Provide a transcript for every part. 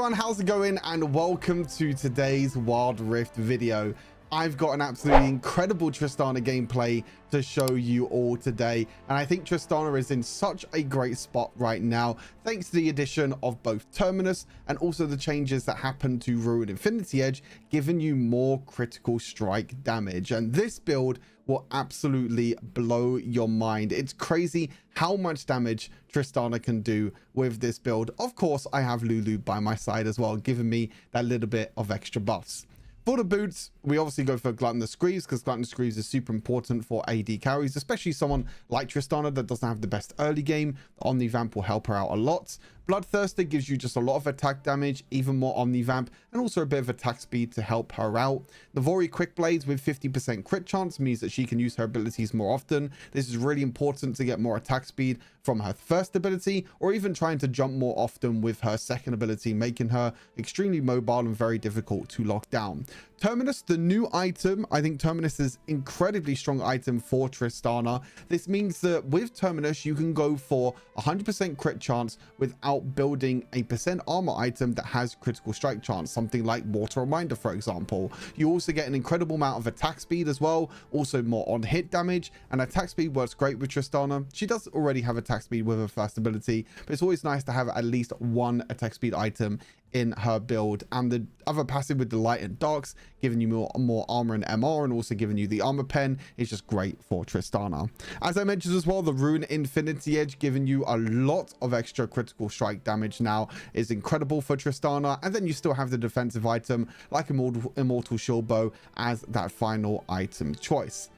everyone, how's it going? And welcome to today's Wild Rift video. I've got an absolutely incredible Tristana gameplay to show you all today, and I think Tristana is in such a great spot right now thanks to the addition of both Terminus and also the changes that happen to Ruin Infinity Edge, giving you more critical strike damage. And this build will absolutely blow your mind. It's crazy how much damage Tristana can do with this build. Of course, I have Lulu by my side as well, giving me that little bit of extra buffs. For the boots, we obviously go for Gluttonous Greaves because Gluttonous Greaves is super important for AD carries, especially someone like Tristana that doesn't have the best early game. The Omnivamp will help her out a lot. Bloodthirster gives you just a lot of attack damage, even more Omnivamp, and also a bit of attack speed to help her out. Navori Quick Blades with 50% crit chance means that she can use her abilities more often. This is really important to get more attack speed from her first ability, or even trying to jump more often with her second ability, making her extremely mobile and very difficult to lock down. Terminus, the new item. I think Terminus is incredibly strong item for Tristana. This means that with Terminus, you can go for 100% crit chance without building a percent armor item that has critical strike chance, something like Water Reminder, for example. You also get an incredible amount of attack speed as well, also more on hit damage, and attack speed works great with Tristana. She does already have attack speed with her first ability, but it's always nice to have at least one attack speed item in her build. And the other passive with the Light and Darks, giving you more armor and MR, and also giving you the armor pen, is just great for Tristana. As I mentioned as well, the Ruin Infinity Edge, giving you a lot of extra critical strike damage now, is incredible for Tristana. And then you still have the defensive item like Immortal Shield Bow as that final item choice.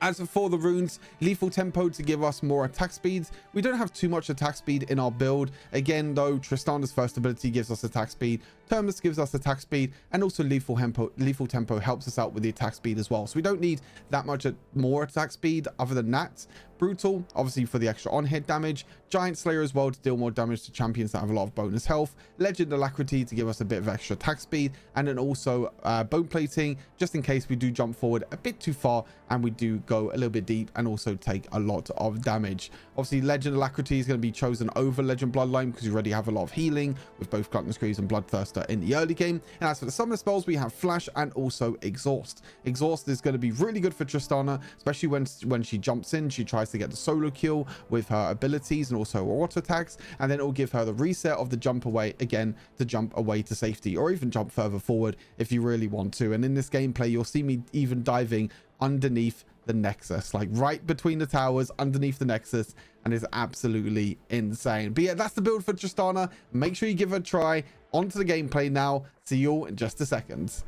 As for the runes, lethal tempo to give us more attack speeds. We don't have too much attack speed in our build. Again, though, Tristana's first ability gives us attack speed, Terminus gives us attack speed, and also lethal tempo helps us out with the attack speed as well. So we don't need that much more attack speed other than that. Brutal, obviously for the extra on-hit damage. Giant Slayer as well to deal more damage to champions that have a lot of bonus health. Legend Alacrity to give us a bit of extra attack speed. And then also Bone Plating, just in case we do jump forward a bit too far and we do go a little bit deep and also take a lot of damage. Obviously, Legend Alacrity is going to be chosen over Legend Bloodline because you already have a lot of healing with both Gluttonous Greaves and Bloodthirster in the early game. And as for the summoner spells, we have Flash and also Exhaust. Exhaust is going to be really good for Tristana, especially when she jumps in. She tries to get the solo kill with her abilities and also her auto attacks, and then it will give her the reset of the jump away again to jump away to safety, or even jump further forward if you really want to. And in this gameplay, you'll see me even diving underneath the Nexus, like right between the towers underneath the Nexus, and it's absolutely insane. But yeah, that's the build for Tristana. Make sure you give it a try. Onto the gameplay now. See you all in just a second.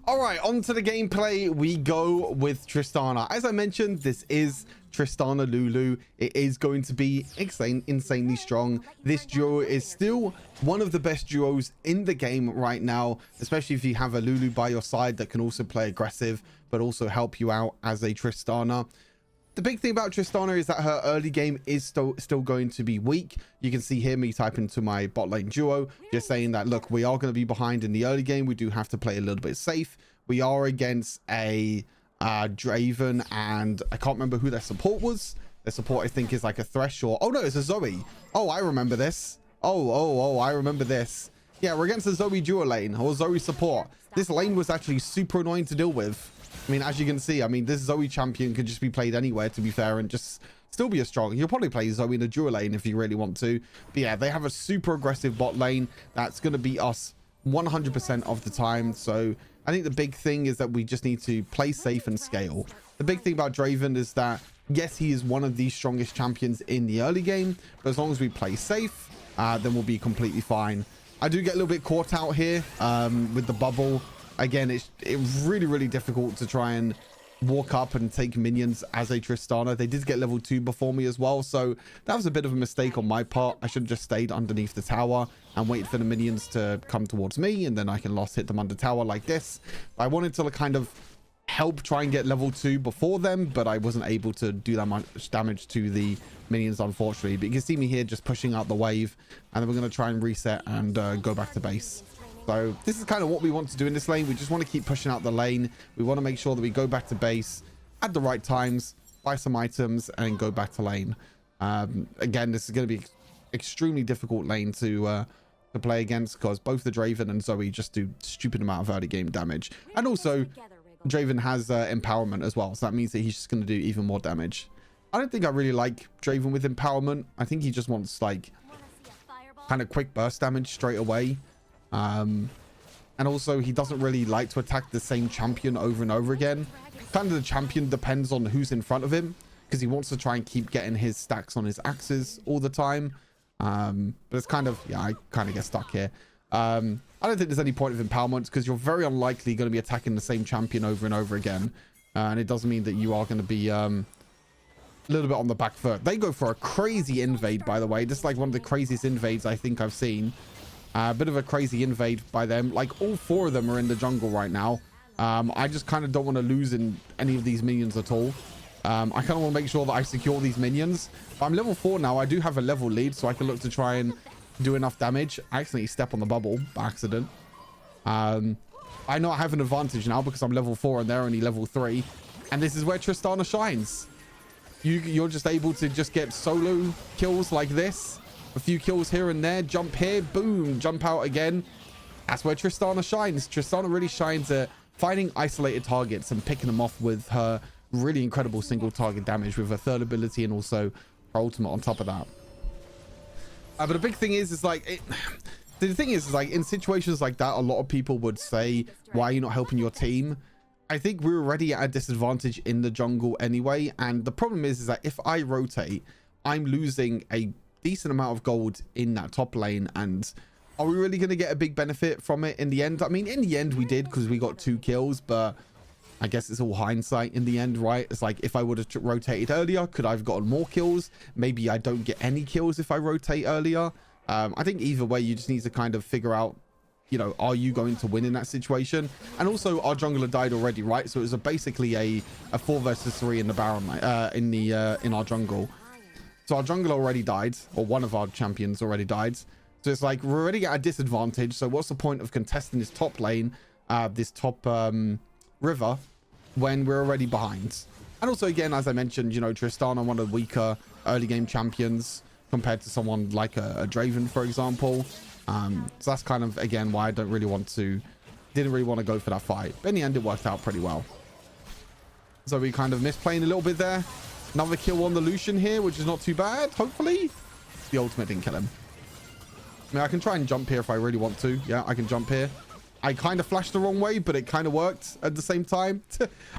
All right, onto the gameplay we go with Tristana. As I mentioned, this is Tristana Lulu. It is going to be insanely strong. This duo is still one of the best duos in the game right now, especially if you have a Lulu by your side that can also play aggressive but also help you out as a Tristana. The big thing about Tristana is that her early game is still going to be weak. You can see here me type into my bot lane duo, just saying that, look, we are going to be behind in the early game. We do have to play a little bit safe. We are against a Draven, and I can't remember who their support was. Their support, I think, is like a Thresh, or... Oh, no, it's a Zoe. Oh, I remember this. Oh, I remember this. Yeah, we're against a Zoe duo lane, or Zoe support. This lane was actually super annoying to deal with. I mean, as you can see, I mean, this Zoe champion could just be played anywhere, to be fair, and just still be as strong. You'll probably play Zoe in a duo lane if you really want to. But yeah, they have a super aggressive bot lane that's going to beat us 100% of the time. So I think the big thing is that we just need to play safe and scale. The big thing about Draven is that, yes, he is one of the strongest champions in the early game, but as long as we play safe, then we'll be completely fine. I do get a little bit caught out here with the bubble. Again, it's really difficult to try and walk up and take minions as a Tristana. They did get level 2 before me as well, so that was a bit of a mistake on my part. I should have just stayed underneath the tower and waited for the minions to come towards me, and then I can hit them under tower like this. I wanted to kind of help try and get level 2 before them, but I wasn't able to do that much damage to the minions, unfortunately. But you can see me here just pushing out the wave, and then we're going to try and reset and go back to base. So this is kind of what we want to do in this lane. We just want to keep pushing out the lane. We want to make sure that we go back to base at the right times, buy some items, and go back to lane. Again, this is going to be extremely difficult lane to to play against, because both the Draven and Zoe just do stupid amount of early game damage. And also, Draven has empowerment as well, so that means that he's just going to do even more damage. I don't think I really like Draven with empowerment. I think he just wants like kind of quick burst damage straight away. And also he doesn't really like to attack the same champion over and over again. Kind of the champion depends on who's in front of him, because he wants to try and keep getting his stacks on his axes all the time. But it's kind of, yeah, I kind of get stuck here. I don't think there's any point of empowerment, because you're very unlikely going to be attacking the same champion over and over again. And it doesn't mean that you are going to be a little bit on the back foot. They go for a crazy invade, by the way. This is like one of the craziest invades I think I've seen. A bit of a crazy invade by them. Like all 4 of them are in the jungle right now. I just kind of don't want to lose in any of these minions at all. I kind of want to make sure that I secure these minions. I'm level 4 now. I do have a level lead, so I can look to try and do enough damage. I accidentally step on the bubble by accident. I know I have an advantage now because I'm level 4 and they're only level 3. And this is where Tristana shines. You're just able to just get solo kills like this. A few kills here and there. Jump here. Boom. Jump out again. That's where Tristana shines. Tristana really shines at finding isolated targets and picking them off with her really incredible single target damage with her 3rd ability and also her ultimate on top of that. But the big thing is like... The thing is like in situations like that, a lot of people would say, why are you not helping your team? I think we're already at a disadvantage in the jungle anyway, and the problem is that if I rotate, I'm losing a decent amount of gold in that top lane, and are we really going to get a big benefit from it in the end? I mean, in the end we did, because we got 2 kills, but I guess it's all hindsight in the end, right? It's like if I would have rotated earlier, could I have gotten more kills? Maybe I don't get any kills if I rotate earlier. I think either way, you just need to kind of figure out, you know, are you going to win in that situation? And also our jungler died already, right? So it was basically a 4 versus 3 in the Baron, in our jungle. So our jungler already died, or one of our champions already died. So it's like we're already at a disadvantage. So what's the point of contesting this top lane, this top river, when we're already behind? And also, again, as I mentioned, you know, Tristana, one of the weaker early game champions compared to someone like a Draven, for example. So that's kind of, again, why I didn't really want to go for that fight. But in the end, it worked out pretty well. So we kind of missed playing a little bit there. Another kill on the Lucian here, which is not too bad, hopefully. The ultimate didn't kill him. I mean, I can try and jump here if I really want to. Yeah, I can jump here. I kind of flashed the wrong way, but it kind of worked at the same time.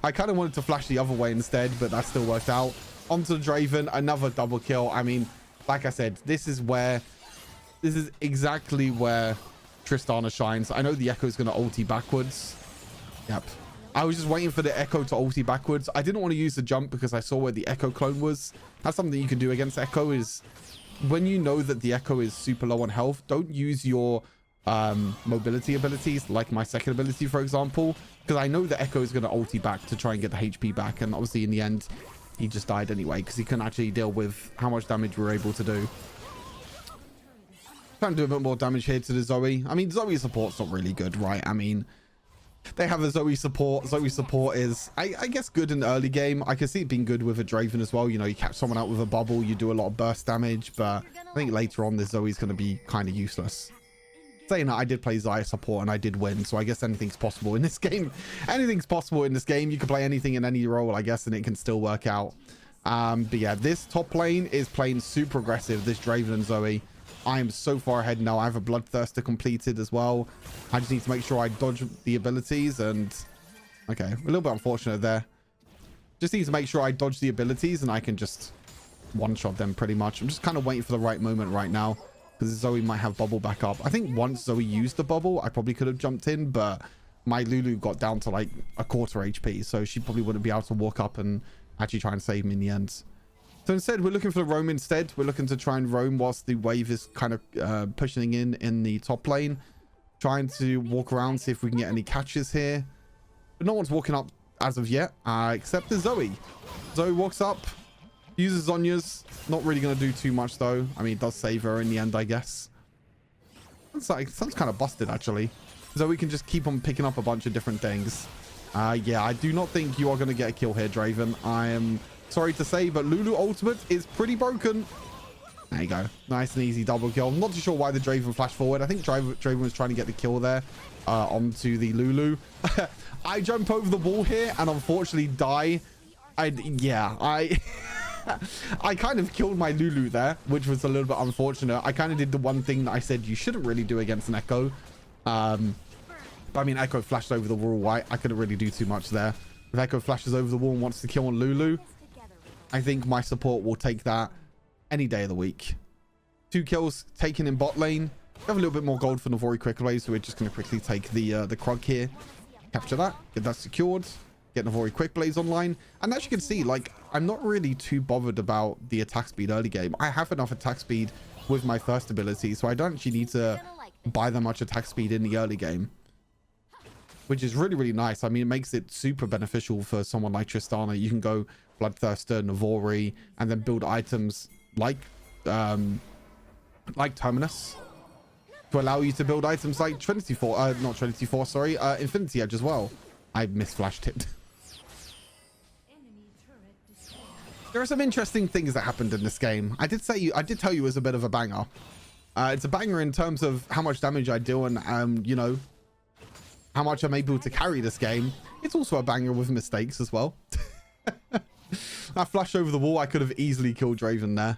I kind of wanted to flash the other way instead, but that still worked out. Onto the Draven, another double kill. I mean, like I said, this is exactly where Tristana shines. I know the Echo is going to ulti backwards. Yep. I was just waiting for the Echo to ulti backwards. I didn't want to use the jump because I saw where the Echo clone was. That's something you can do against Echo, is when you know that the Echo is super low on health, don't use your mobility abilities, like my second ability, for example, because I know the Echo is going to ulti back to try and get the HP back. And obviously in the end, he just died anyway because he couldn't actually deal with how much damage we were able to do. Trying to do a bit more damage here to the Zoe. I mean, Zoe support's not really good, right? I mean, they have a Zoe support. Zoe support is, I guess, good in the early game. I can see it being good with a Draven as well. You know, you catch someone out with a bubble, you do a lot of burst damage, but I think later on this Zoe's going to be kind of useless. Saying that, I did play Xayah support and I did win, so I guess anything's possible in this game. Anything's possible in this game. You can play anything in any role, I guess, and it can still work out. But yeah, this top lane is playing super aggressive, this Draven and Zoe. I am so far ahead now. I have a Bloodthirster completed as well. I just need to make sure I dodge the abilities, and okay, a little bit unfortunate there. Just need to make sure I dodge the abilities and I can just one-shot them pretty much. I'm just kind of waiting for the right moment right now, because Zoe might have bubble back up. I think once Zoe used the bubble, I probably could have jumped in, but my Lulu got down to like a quarter HP, so she probably wouldn't be able to walk up and actually try and save me in the end. So instead, we're looking for the roam instead. We're looking to try and roam whilst the wave is kind of pushing in the top lane. Trying to walk around, see if we can get any catches here. But no one's walking up as of yet, except the Zoe. Zoe walks up, uses Zhonya's. Not really going to do too much, though. I mean, it does save her in the end, I guess. Sounds kind of busted, actually. Zoe can just keep on picking up a bunch of different things. Yeah, I do not think you are going to get a kill here, Draven. I am sorry to say, but Lulu ultimate is pretty broken. There you go. Nice and easy double kill. I'm not too sure why the Draven flashed forward. I think Draven was trying to get the kill there onto the Lulu. I jump over the wall here and unfortunately die. I kind of killed my Lulu there, which was a little bit unfortunate. I kind of did the one thing that I said you shouldn't really do against an Echo. But I mean, Echo flashed over the wall. I couldn't really do too much there. If Echo flashes over the wall and wants to kill on Lulu, I think my support will take that any day of the week. 2 kills taken in bot lane. We have a little bit more gold for Navori quickly, so we're just going to quickly take the Krug here. Capture that. Get that secured. Get Navori quick blades online. And as you can see, like, I'm not really too bothered about the attack speed early game. I have enough attack speed with my first ability, so I don't actually need to buy that much attack speed in the early game, which is really, really nice. I mean, it makes it super beneficial for someone like Tristana. You can go Bloodthirster, Navori, and then build items like Terminus to allow you to build items like Infinity Edge as well. I misflashed it. There are some interesting things that happened in this game. I did tell you it was a bit of a banger. It's a banger in terms of how much damage I do and you know, how much I'm able to carry this game. It's also a banger with mistakes as well. That flash over the wall, I could have easily killed Draven there.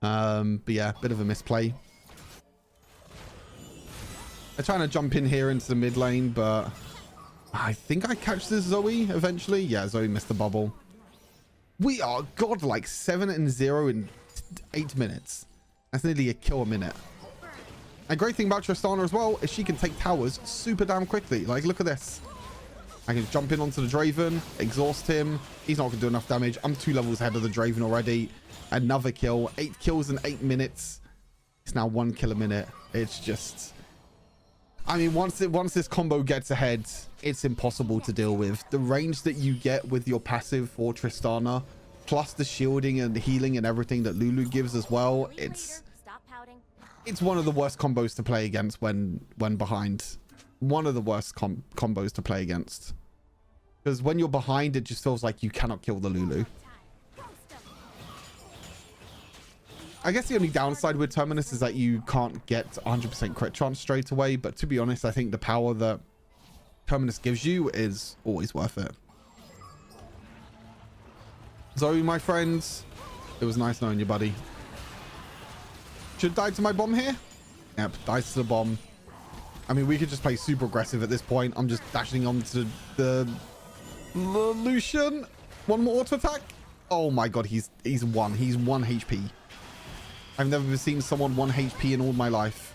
But yeah, bit of a misplay. I'm trying to jump in here into the mid lane, but I think I catch this Zoe eventually. Yeah, Zoe missed the bubble. We are godlike 7-0 in 8 minutes. That's nearly a kill a minute. And great thing about Tristana as well is she can take towers super damn quickly. Like, look at this. I can jump in onto the Draven, exhaust him. He's not going to do enough damage. I'm 2 levels ahead of the Draven already. Another kill. 8 kills in 8 minutes. It's now 1 kill a minute. It's just... I mean, once this combo gets ahead, it's impossible to deal with. The range that you get with your passive for Tristana, plus the shielding and the healing and everything that Lulu gives as well, it's one of the worst combos to play against when behind. One of the worst combos to play against. Because when you're behind, it just feels like you cannot kill the Lulu. I guess the only downside with Terminus is that you can't get 100% crit chance straight away. But to be honest, I think the power that Terminus gives you is always worth it. Zoe, my friends, it was nice knowing you, buddy. Should die to my bomb here? Yep, dies to the bomb. I mean, we could just play super aggressive at this point. I'm just dashing onto the Lucian. One more auto attack. Oh my god, he's 1 HP. I've never seen someone 1 HP in all my life.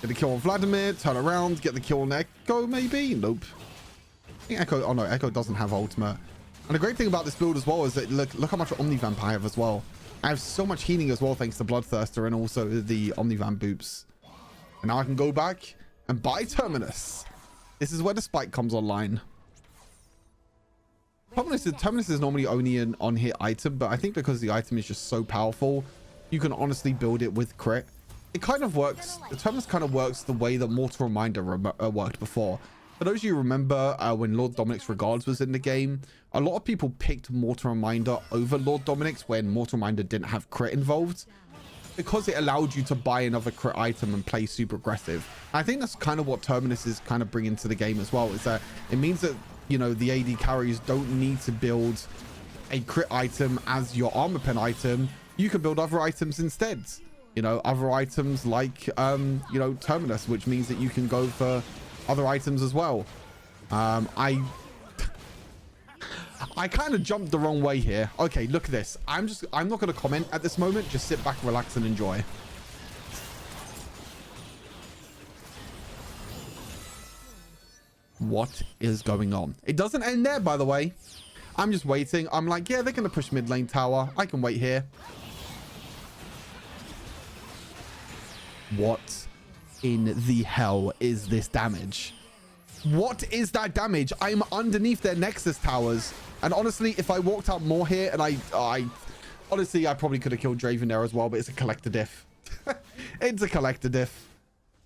Get the kill on Vladimir, turn around, get the kill on Echo, maybe? Nope. I think Echo, oh no, Echo doesn't have ultimate. And the great thing about this build as well is that look how much Omnivamp I have as well. I have so much healing as well thanks to Bloodthirster and also the Omnivamp boops. And now I can go back and buy Terminus. This is where the spike comes online. Terminus is normally only an on-hit item, but I think because the item is just so powerful, you can honestly build it with crit. It kind of works. The Terminus kind of works the way that Mortal Reminder worked before. For those of you who remember when Lord Dominik's Regards was in the game, a lot of people picked Mortal Reminder over Lord Dominik's when Mortal Reminder didn't have crit involved, because it allowed you to buy another crit item and play super aggressive. I think that's kind of what Terminus is kind of bringing to the game as well, is that it means that, you know, the AD carries don't need to build a crit item as your armor pen item. You can build other items instead. You know, other items like, you know, Terminus, which means that you can go for other items as well. I kind of jumped the wrong way here. Okay, look at this. I'm not going to comment at this moment. Just sit back, relax, and enjoy. What is going on? It doesn't end there, by the way. I'm just waiting. I'm like, yeah, they're going to push mid lane tower. I can wait here. What in the hell is this damage? What is that damage? I'm underneath their Nexus towers. And honestly, if I walked out more here and honestly, I probably could have killed Draven there as well, but it's a collector diff. It's a collector diff.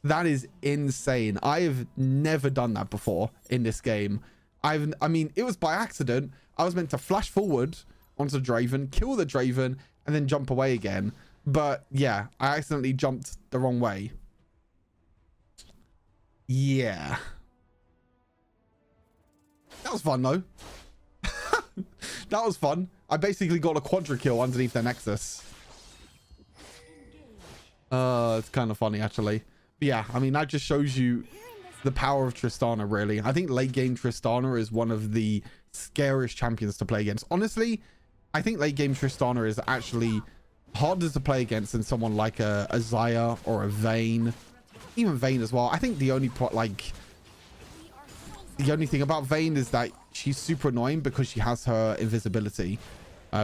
That is insane. I have never done that before in this game. I mean, it was by accident. I was meant to flash forward onto Draven, kill the Draven, and then jump away again. But yeah, I accidentally jumped the wrong way. Yeah. That was fun though. That was fun. I basically got a quadra kill underneath their nexus. It's kind of funny actually. But yeah, I mean, that just shows you the power of Tristana, really. I think late game Tristana is one of the scariest champions to play against. Honestly, I think late game Tristana is actually harder to play against than someone like a Zaya or a Vayne. Even Vayne as well. I think the only thing about Vayne is that she's super annoying because she has her invisibility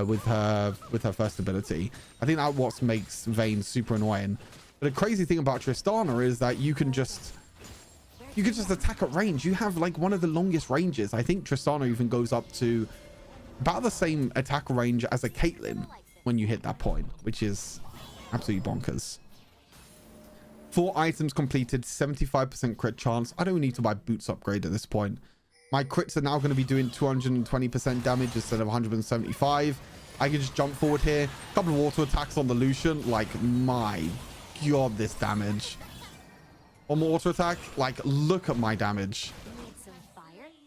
with her first ability. I think that's what makes Vayne super annoying. But the crazy thing about Tristana is that you can just attack at range. You have like one of the longest ranges. I think Tristana even goes up to about the same attack range as a Caitlyn when you hit that point, which is absolutely bonkers. 4 items completed, 75% crit chance. I don't need to buy boots upgrade at this point. My crits are now going to be doing 220% damage instead of 175. I can just jump forward here. A couple of auto attacks on the Lucian. Like, my god, this damage. One more auto attack. Like, look at my damage.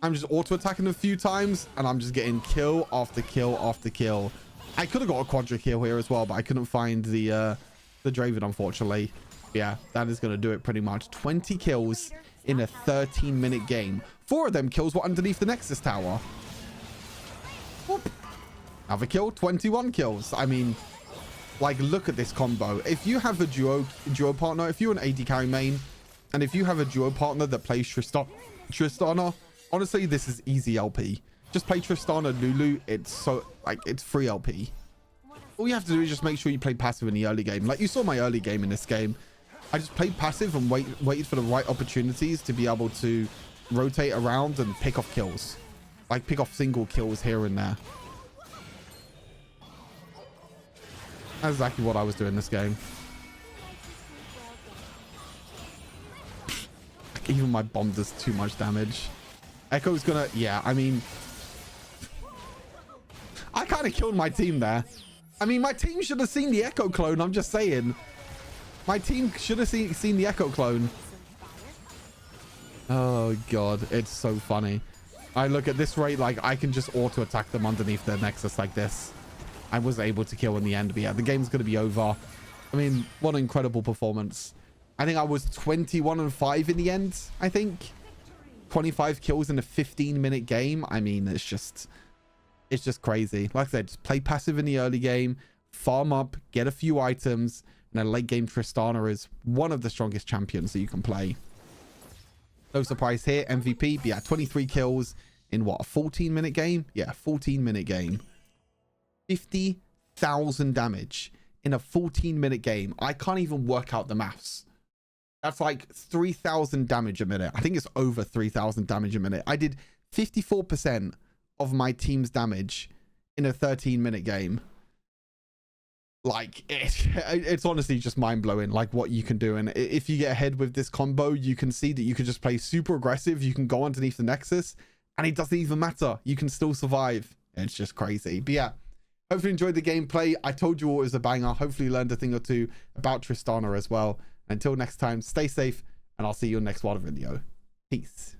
I'm just auto attacking a few times and I'm just getting kill after kill after kill. I could have got a quadra kill here as well, but I couldn't find the Draven, unfortunately. Yeah, that is going to do it pretty much. 20 kills in a 13-minute game. 4 of them kills were underneath the Nexus Tower. Whoop. Another kill, 21 kills. I mean, like, look at this combo. If you have a duo partner, if you're an AD carry main, and if you have a duo partner that plays Tristana, honestly, this is easy LP. Just play Tristana Lulu. It's so, like, it's free LP. All you have to do is just make sure you play passive in the early game. Like, you saw my early game in this game. I just played passive and waited for the right opportunities to be able to rotate around and pick off kills. Like, pick off single kills here and there. That's exactly what I was doing this game. Even my bomb does too much damage. Echo's gonna... Yeah, I mean... I kind of killed my team there. I mean, my team should have seen the Echo clone. I'm just saying. My team should have seen the Echo clone. Oh, God. It's so funny. I look at this rate, like, I can just auto-attack them underneath their Nexus like this. I was able to kill in the end. But yeah, the game's going to be over. I mean, what an incredible performance. I think I was 21-5 in the end, I think. 25 kills in a 15-minute game. I mean, it's just crazy. Like I said, just play passive in the early game, farm up, get a few items, and then late game Tristana is one of the strongest champions that you can play. No surprise here, MVP. But yeah, 23 kills in what, a 14-minute game? Yeah, 14-minute game. 50,000 damage in a 14-minute game. I can't even work out the maths. That's like 3,000 damage a minute. I think it's over 3,000 damage a minute. I did 54% of my team's damage in a 13-minute game. Like, it's honestly just mind-blowing, like, what you can do. And if you get ahead with this combo, you can see that you can just play super aggressive. You can go underneath the Nexus, and it doesn't even matter. You can still survive. It's just crazy. But yeah, hopefully you enjoyed the gameplay. I told you all it was a banger. Hopefully you learned a thing or two about Tristana as well. Until next time, stay safe, and I'll see you in the next one video. Peace.